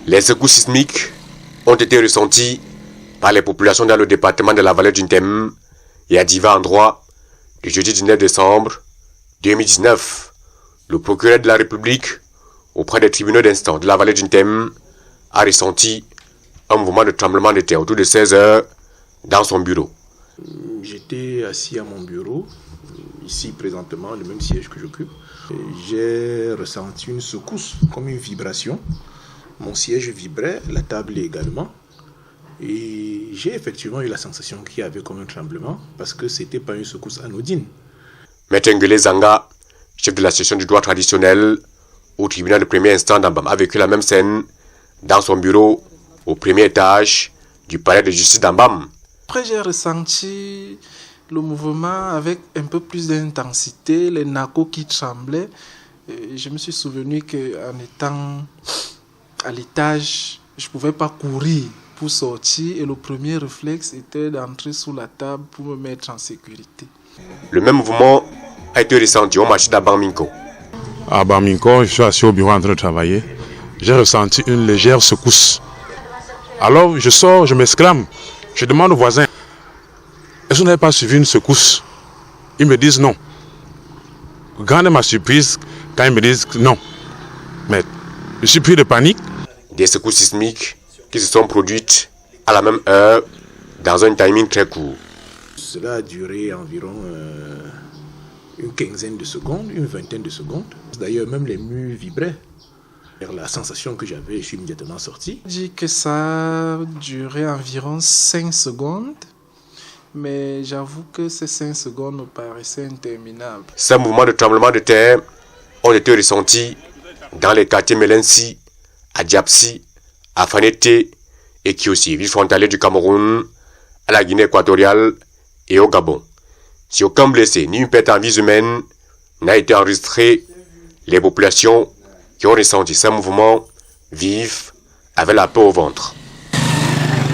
Les secousses sismiques ont été ressenties par les populations dans le département de la vallée du Ntem et à divers endroits le jeudi 19 décembre 2019. Le procureur de la République auprès des tribunaux d'instance de la vallée du Ntem a ressenti un mouvement de tremblement de terre autour de 16 heures dans son bureau. J'étais assis à mon bureau, ici présentement, le même siège que j'occupe. J'ai ressenti une secousse, comme une vibration. Mon siège vibrait, la table également. Et j'ai effectivement eu la sensation qu'il y avait comme un tremblement, parce que ce n'était pas une secousse anodine. Maître Ngele Zanga, chef de la section du droit traditionnel au tribunal de premier instant d'Ambam, a vécu la même scène dans son bureau au premier étage du palais de justice d'Ambam. Après, j'ai ressenti le mouvement avec un peu plus d'intensité, les nacos qui tremblaient. Et je me suis souvenu qu'en étant à l'étage, je ne pouvais pas courir pour sortir. Et le premier réflexe était d'entrer sous la table pour me mettre en sécurité. Le même mouvement a été ressenti au marché d'Abaminko. À Abaminko, je suis assis au bureau en train de travailler. J'ai ressenti une légère secousse. Alors je sors, je m'exclame. Je demande aux voisins, est-ce que vous n'avez pas suivi une secousse? Ils me disent non. Grande est ma surprise quand ils me disent non. Mais je suis pris de panique. Des secousses sismiques qui se sont produites à la même heure dans un timing très court. Cela a duré environ une quinzaine de secondes, une vingtaine de secondes. D'ailleurs, même les murs vibraient. La sensation que j'avais, je suis immédiatement sorti. Je dis que ça a duré environ 5 secondes, mais j'avoue que ces 5 secondes me paraissaient interminables. Ces mouvements de tremblement de terre ont été ressentis dans les quartiers Melensi, à Diapsi, à Fanete et Kiosi, ville frontalière du Cameroun, à la Guinée équatoriale et au Gabon. Si aucun blessé ni une perte en vie humaine n'a été enregistré, les populations qui ont ressenti ces mouvements vivent avec la peur au ventre.